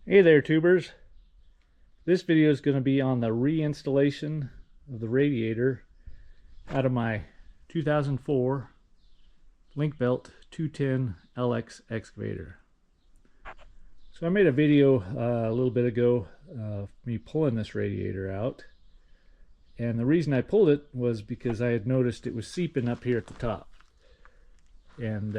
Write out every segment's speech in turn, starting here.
Hey there, tubers. This video is going to be on the reinstallation of the radiator out of my 2004 Link-Belt 210LX excavator. So I made a video a little bit ago of me pulling this radiator out, and the reason I pulled it was because I had noticed it was seeping up here at the top, and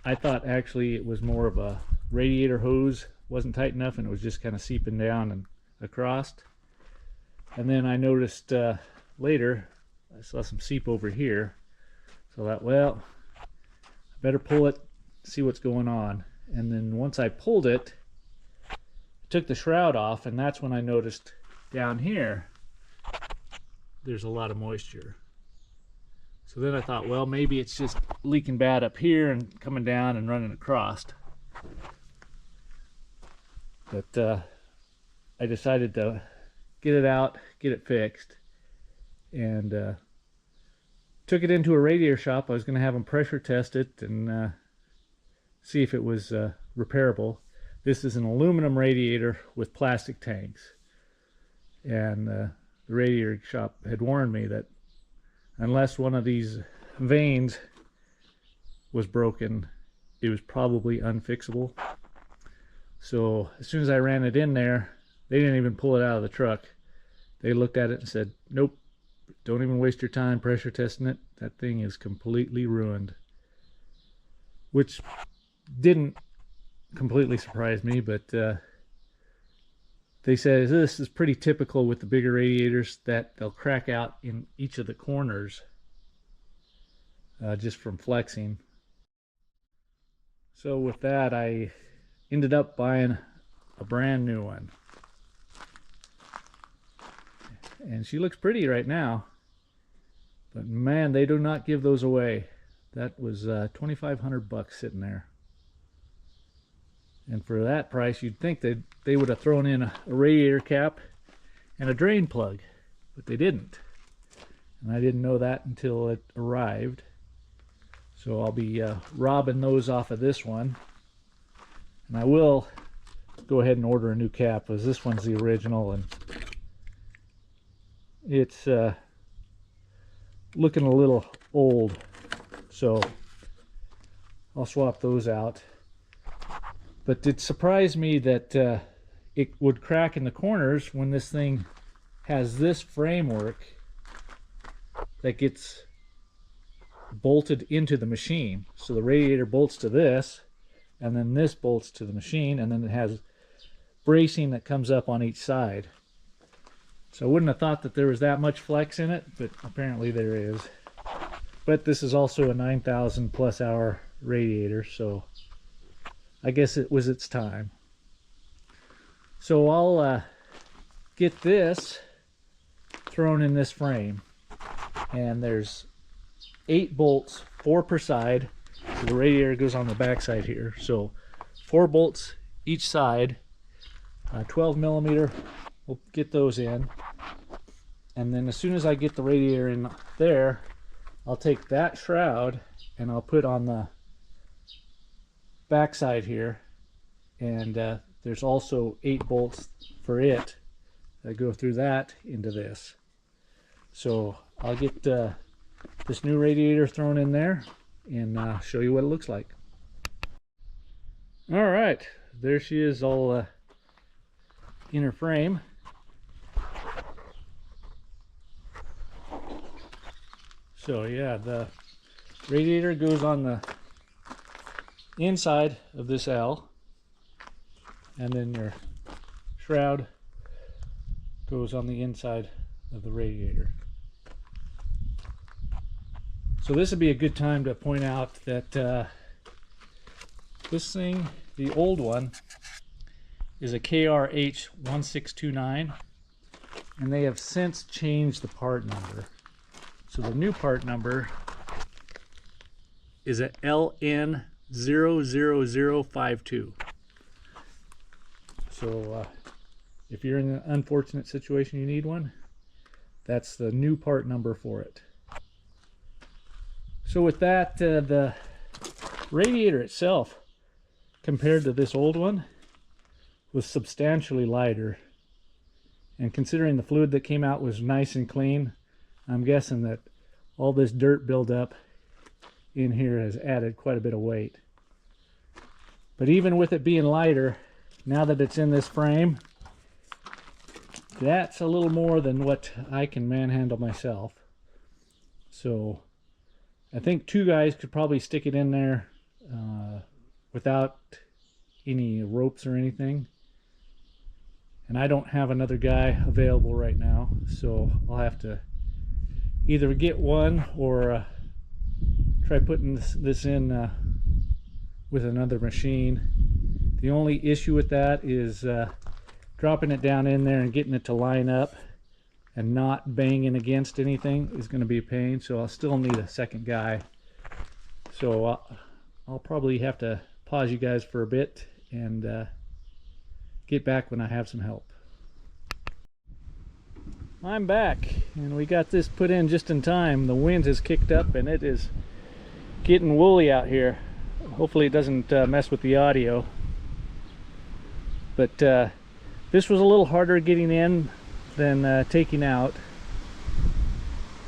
I thought actually it was more of a radiator hose wasn't tight enough and it was just kind of seeping down and across. And then I noticed later I saw some seep over here, so I thought, well, I better pull it, see what's going on. And then once I pulled it, I took the shroud off, and that's when I noticed down here there's a lot of moisture. So then I thought, well, maybe it's just leaking bad up here and coming down and running across. But I decided to get it out, get it fixed, and took it into a radiator shop. I was going to have them pressure test it and see if it was repairable. This is an aluminum radiator with plastic tanks, and the radiator shop had warned me that unless one of these vanes was broken, it was probably unfixable. So as soon as I ran it in there, they didn't even pull it out of the truck. They looked at it and said, nope, don't even waste your time pressure testing it. That thing is completely ruined. Which didn't completely surprise me, but they said this is pretty typical with the bigger radiators, that they'll crack out in each of the corners just from flexing. So with that, I ended up buying a brand new one, and she looks pretty right now, but man, they do not give those away. That was 2,500 bucks sitting there, and for that price you'd think that they would have thrown in a radiator cap and a drain plug, but they didn't, and I didn't know that until it arrived. So I'll be robbing those off of this one. And I will go ahead and order a new cap, because this one's the original and it's looking a little old, so I'll swap those out. But it surprised me that it would crack in the corners when this thing has this framework that gets bolted into the machine. So the radiator bolts to this, and then this bolts to the machine, and then it has bracing that comes up on each side. So I wouldn't have thought that there was that much flex in it, but apparently there is. But this is also a 9,000 plus hour radiator, so I guess it was its time. So I'll get this thrown in this frame, and there's 8 bolts, 4 per side. So the radiator goes on the back side here, so 4 bolts each side, 12 millimeter. We'll get those in, and then as soon as I get the radiator in there, I'll take that shroud and I'll put on the back side here, and there's also 8 bolts for it that go through that into this. So I'll get this new radiator thrown in there and show you what it looks like. All right, there she is, all in her frame. So yeah, the radiator goes on the inside of this L, and then your shroud goes on the inside of the radiator. So this would be a good time to point out that this thing, the old one, is a KRH 1629, and they have since changed the part number. So the new part number is a LN 00052. So if you're in an unfortunate situation you need one, that's the new part number for it. So with that, the radiator itself, compared to this old one, was substantially lighter. And considering the fluid that came out was nice and clean, I'm guessing that all this dirt buildup in here has added quite a bit of weight. But even with it being lighter, now that it's in this frame, that's a little more than what I can manhandle myself. So I think 2 guys could probably stick it in there without any ropes or anything. And I don't have another guy available right now, so I'll have to either get one or try putting this in with another machine. The only issue with that is dropping it down in there and getting it to line up and not banging against anything is going to be a pain, so I'll still need a second guy. So I'll probably have to pause you guys for a bit and get back when I have some help. I'm back, and we got this put in just in time. The wind has kicked up and it is getting woolly out here. Hopefully it doesn't mess with the audio. But this was a little harder getting in than taking out.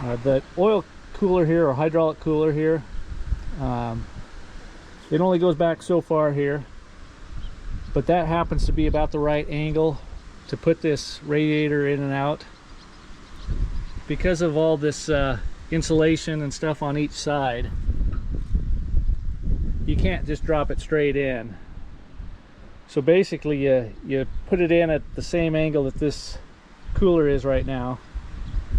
The oil cooler here, or hydraulic cooler here, it only goes back so far here, but that happens to be about the right angle to put this radiator in and out. Because of all this insulation and stuff on each side, you can't just drop it straight in. So basically you put it in at the same angle that this cooler is right now,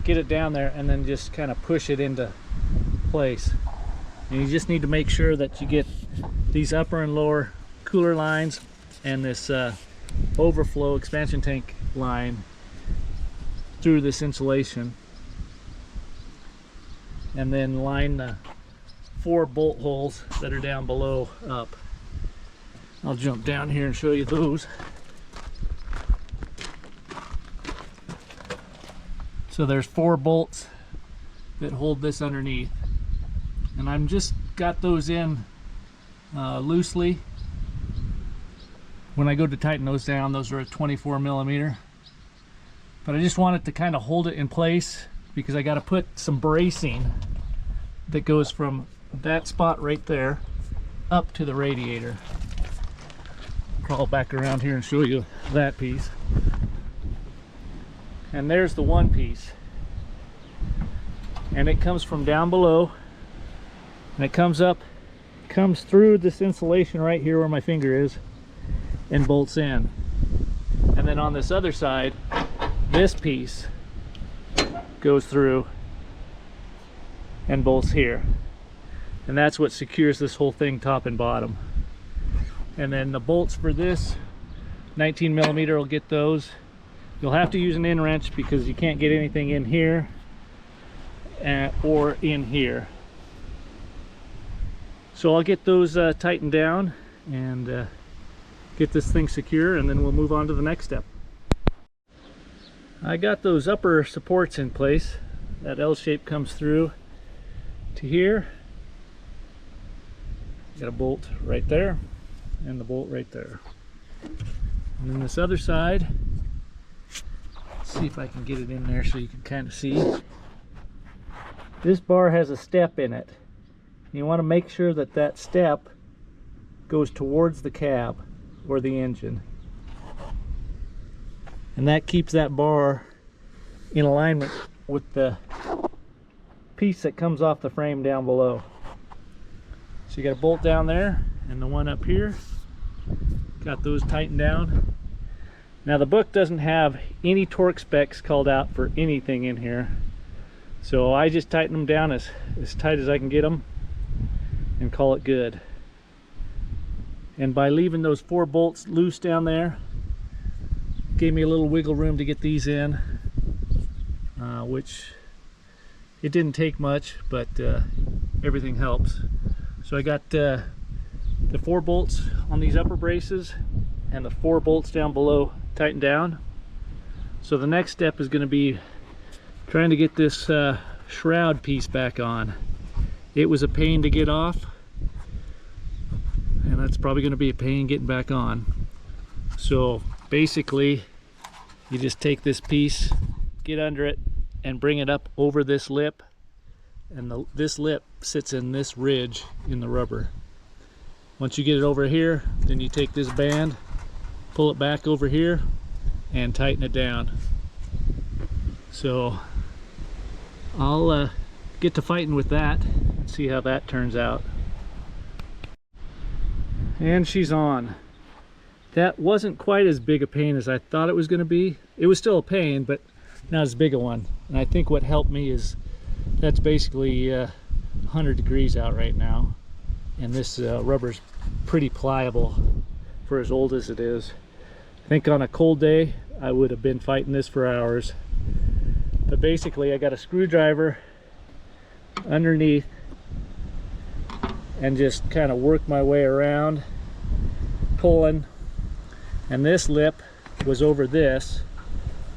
get it down there, and then just kind of push it into place. And you just need to make sure that you get these upper and lower cooler lines and this overflow expansion tank line through this insulation, and then line the 4 bolt holes that are down below up. I'll jump down here and show you those. So there's 4 bolts that hold this underneath, and I'm just got those in loosely. When I go to tighten those down, those are a 24 millimeter, but I just wanted to kind of hold it in place because I got to put some bracing that goes from that spot right there up to the radiator. Crawl back around here and show you that piece. And there's the one piece, and it comes from down below, and it comes up, comes through this insulation right here where my finger is, and bolts in. And then on this other side, this piece goes through and bolts here, and that's what secures this whole thing top and bottom. And then the bolts for this 19 millimeter will get those. You'll have to use an end wrench because you can't get anything in here or in here. So I'll get those tightened down and get this thing secure, and then we'll move on to the next step. I got those upper supports in place. That L shape comes through to here. Got a bolt right there and the bolt right there. And then this other side, let's see if I can get it in there so you can kind of see. This bar has a step in it. You want to make sure that that step goes towards the cab or the engine, and that keeps that bar in alignment with the piece that comes off the frame down below. So you got a bolt down there and the one up here. Got those tightened down. Now the book doesn't have any torque specs called out for anything in here, so I just tighten them down as tight as I can get them and call it good. And by leaving those 4 bolts loose down there, gave me a little wiggle room to get these in, which it didn't take much, but everything helps. So I got the 4 bolts on these upper braces and the 4 bolts down below tightened down. So the next step is going to be trying to get this shroud piece back on. It was a pain to get off, and that's probably going to be a pain getting back on. So basically you just take this piece, get under it, and bring it up over this lip, and this lip sits in this ridge in the rubber. Once you get it over here, then you take this band, pull it back over here, and tighten it down. So I'll get to fighting with that and see how that turns out. And she's on. That wasn't quite as big a pain as I thought it was going to be. It was still a pain, but not as big a one. And I think what helped me is that's basically 100 degrees out right now, and this rubber's pretty pliable for as old as it is. I think on a cold day I would have been fighting this for hours. But basically I got a screwdriver underneath and just kind of work my way around, pulling. And this lip was over this,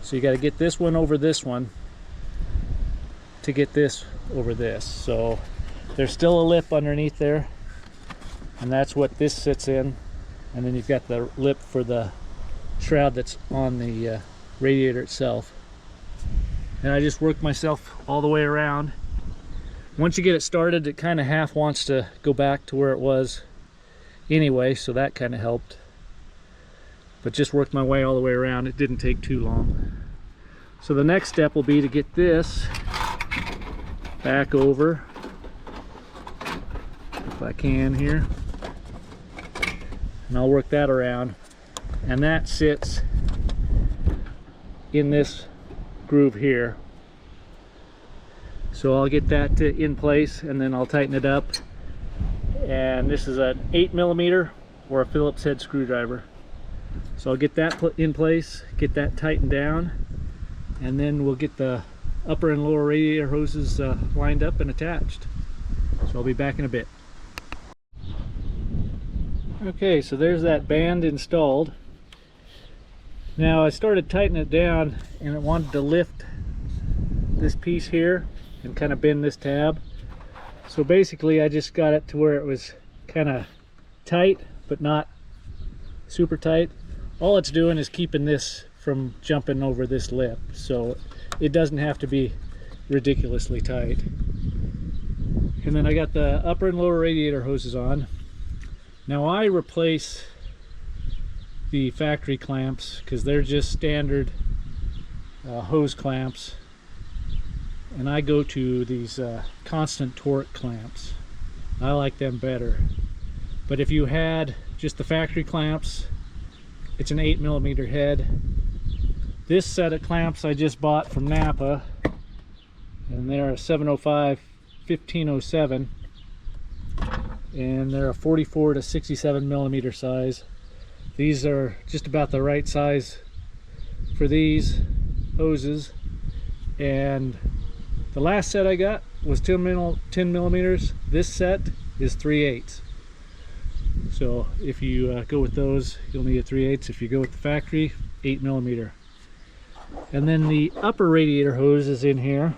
so you got to get this one over this one to get this over this. So there's still a lip underneath there, and that's what this sits in. And then you've got the lip for the shroud that's on the radiator itself. And I just worked myself all the way around. Once you get it started, it kind of half wants to go back to where it was anyway, so that kind of helped. But just worked my way all the way around. It didn't take too long. So the next step will be to get this back over, if I can here, and I'll work that around. And that sits in this groove here. So I'll get that in place, and then I'll tighten it up. And this is an 8mm or a Phillips head screwdriver. So I'll get that put in place, get that tightened down, and then we'll get the upper and lower radiator hoses lined up and attached. So I'll be back in a bit. Okay, so there's that band installed. Now I started tightening it down, and it wanted to lift this piece here and kind of bend this tab. So basically I just got it to where it was kind of tight, but not super tight. All it's doing is keeping this from jumping over this lip, so it doesn't have to be ridiculously tight. And then I got the upper and lower radiator hoses on. Now I replace the factory clamps because they're just standard hose clamps, and I go to these constant torque clamps. I like them better. But if you had just the factory clamps, it's an 8mm head. This set of clamps I just bought from Napa, and they're a 705 1507, and they're a 44 to 67mm size. These are just about the right size for these hoses, and the last set I got was 10mm. This set is 3/8. So if you go with those, you'll need a 3/8. If you go with the factory, 8mm. And then the upper radiator hose is in here,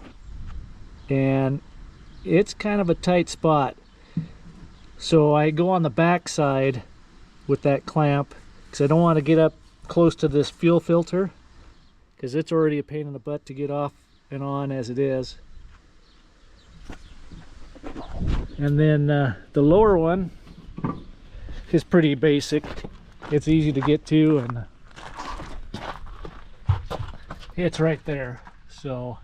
and it's kind of a tight spot. So I go on the back side with that clamp because I don't want to get up close to this fuel filter, because it's already a pain in the butt to get off and on as it is. And then the lower one is pretty basic. It's easy to get to, and it's right there. So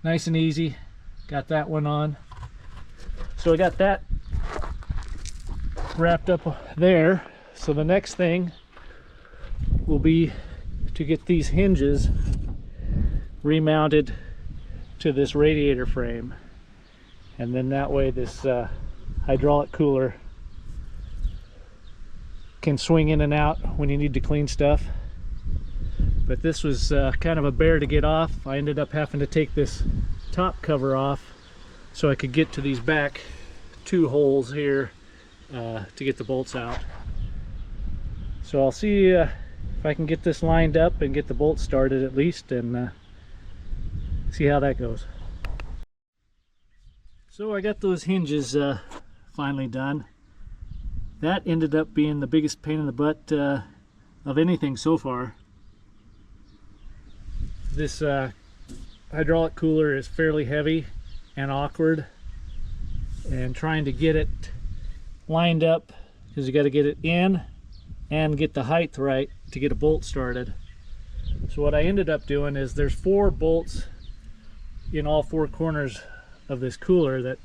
nice and easy. Got that one on. So I got that wrapped up there. So the next thing will be to get these hinges remounted to this radiator frame, and then that way this hydraulic cooler can swing in and out when you need to clean stuff. But this was kind of a bear to get off. I ended up having to take this top cover off so I could get to these back two holes here to get the bolts out. So I'll see if I can get this lined up and get the bolts started at least, and see how that goes. So I got those hinges finally done. That ended up being the biggest pain in the butt of anything so far. This hydraulic cooler is fairly heavy and awkward, and trying to get it lined up, because you got to get it in and get the height right to get a bolt started. So what I ended up doing is there's 4 bolts in all 4 corners of this cooler that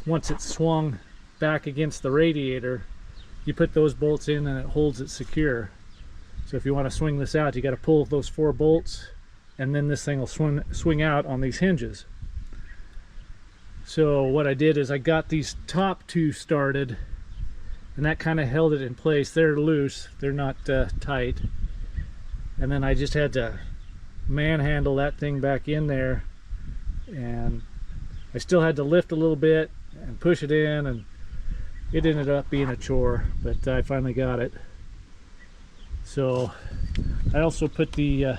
once it's swung back against the radiator, you put those bolts in and it holds it secure. So if you want to swing this out, you got to pull those 4 bolts, and then this thing will swing out on these hinges. So what I did is I got these top 2 started, and that kind of held it in place. They're loose, they're not tight. And then I just had to manhandle that thing back in there, and I still had to lift a little bit and push it in, and it ended up being a chore, but I finally got it. So I also put the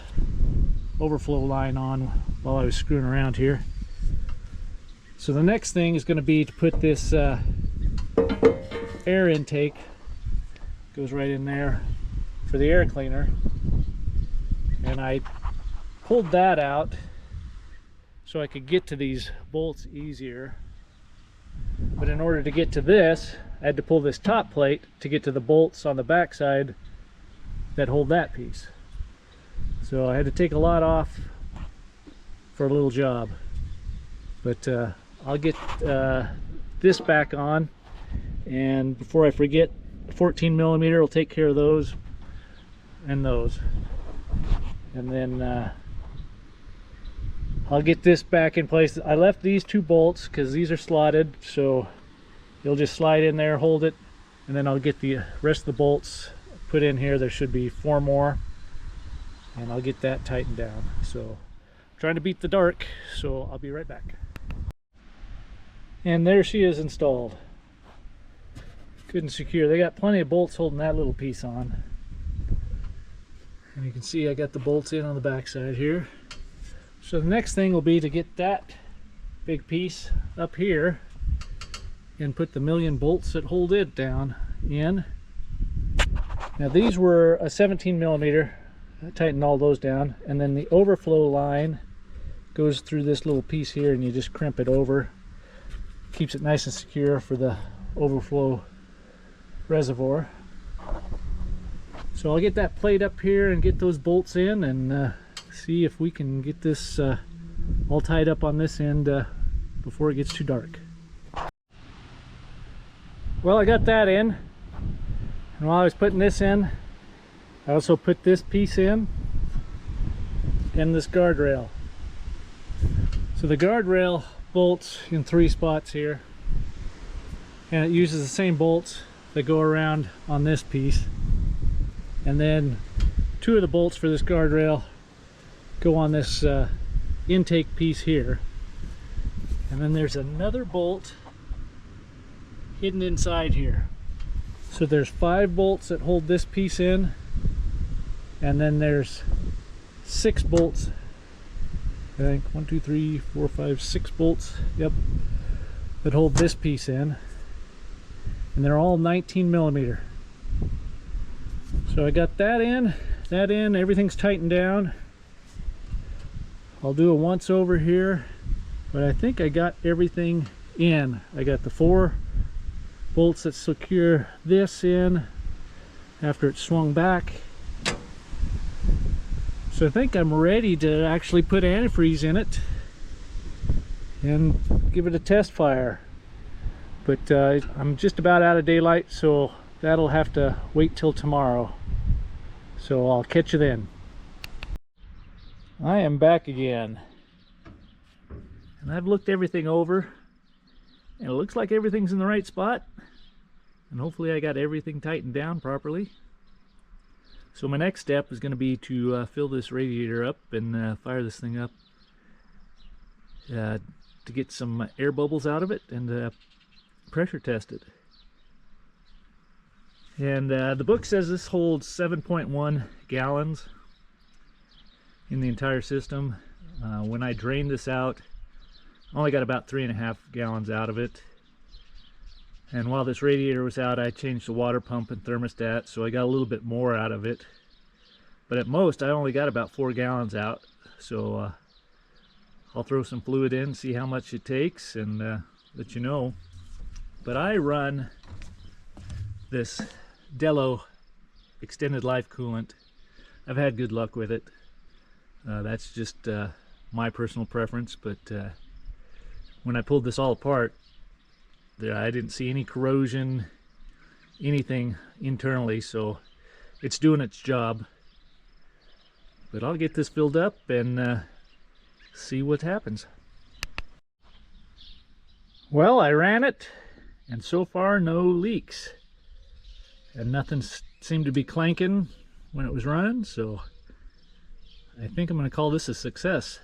overflow line on while I was screwing around here. So the next thing is going to be to put this air intake, goes right in there for the air cleaner, and I pulled that out so I could get to these bolts easier. But in order to get to this, I had to pull this top plate to get to the bolts on the back side that hold that piece. So I had to take a lot off for a little job. But I'll get this back on, and before I forget, 14mm will take care of those and those. And then I'll get this back in place. I left these 2 bolts because these are slotted, so you'll just slide in there, hold it, and then I'll get the rest of the bolts put in here. There should be 4 more, and I'll get that tightened down. So I'm trying to beat the dark, so I'll be right back. And there she is installed. Good and secure. They got plenty of bolts holding that little piece on. And you can see I got the bolts in on the back side here. So the next thing will be to get that big piece up here and put the 1,000,000 bolts that hold it down in. Now these were a 17mm. I tightened all those down, and then the overflow line goes through this little piece here, and you just crimp it over. Keeps it nice and secure for the overflow reservoir. So I'll get that plate up here and get those bolts in, and see if we can get this all tied up on this end before it gets too dark. Well, I got that in, and while I was putting this in, I also put this piece in and this guardrail. So the guardrail bolts in 3 spots here, and it uses the same bolts that go around on this piece, and then 2 of the bolts for this guardrail go on this intake piece here, and then there's another bolt hidden inside here. So there's 5 bolts that hold this piece in, and then there's 6 bolts, I think 1, 2, 3, 4, 5, 6 bolts, yep, that hold this piece in, and they're all 19mm. So I got that in, everything's tightened down. I'll do a once over here, but I think I got everything in. I got the 4 bolts that secure this in after it's swung back. So I think I'm ready to actually put antifreeze in it and give it a test fire. But I'm just about out of daylight, so that'll have to wait till tomorrow. So I'll catch you then. I am back again, and I've looked everything over, and it looks like everything's in the right spot, and hopefully I got everything tightened down properly. So my next step is going to be to fill this radiator up and fire this thing up to get some air bubbles out of it and pressure test it. And the book says this holds 7.1 gallons in the entire system. When I drained this out, I only got about 3.5 gallons out of it. And while this radiator was out, I changed the water pump and thermostat, so I got a little bit more out of it. But at most, I only got about 4 gallons out. So I'll throw some fluid in, see how much it takes, and let you know. But I run this Delo extended life coolant. I've had good luck with it. That's just my personal preference, but when I pulled this all apart, I didn't see any corrosion, anything internally, so it's doing its job. But I'll get this filled up and see what happens. Well, I ran it, and so far no leaks. And nothing seemed to be clanking when it was running, so I think I'm going to call this a success.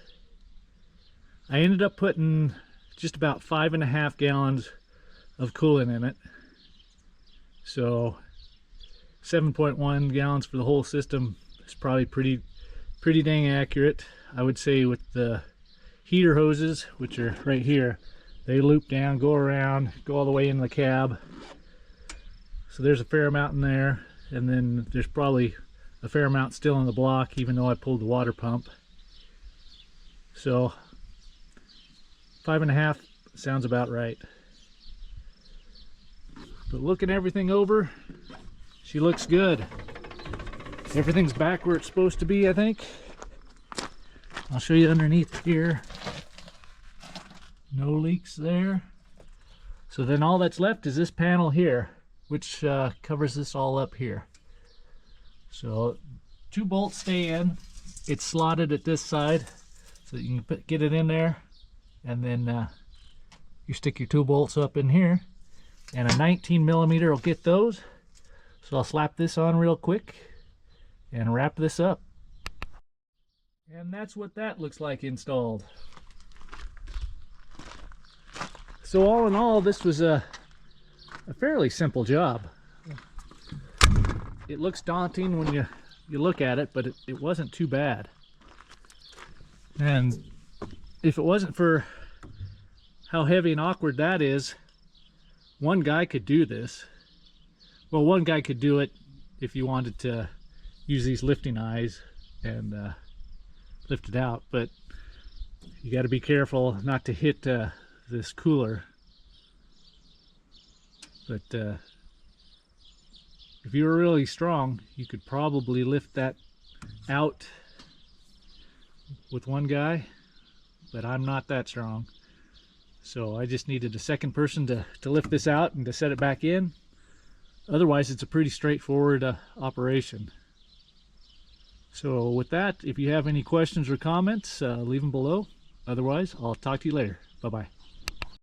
I ended up putting just about 5.5 gallons of coolant in it. So 7.1 gallons for the whole system is probably pretty dang accurate. I would say with the heater hoses, which are right here, they loop down, go around, go all the way in the cab. So there's a fair amount in there, and then there's probably a fair amount still in the block, even though I pulled the water pump. So 5.5 sounds about right. But looking everything over, she looks good. Everything's back where it's supposed to be, I think. I'll show you underneath here. No leaks there. So then all that's left is this panel here, which covers this all up here. So 2 bolts stay in. It's slotted at this side so that you can get it in there, and then you stick your 2 bolts up in here, and a 19mm will get those. So I'll slap this on real quick and wrap this up. And that's what that looks like installed. So all in all, this was a fairly simple job. It looks daunting when you look at it, but it wasn't too bad. And if it wasn't for how heavy and awkward that is, one guy could do this. Well, one guy could do it if you wanted to use these lifting eyes and lift it out, but you got to be careful not to hit this cooler. But if you were really strong, you could probably lift that out with one guy, but I'm not that strong. So I just needed a second person to lift this out and to set it back in. Otherwise, it's a pretty straightforward operation. So with that, if you have any questions or comments, leave them below. Otherwise, I'll talk to you later. Bye-bye.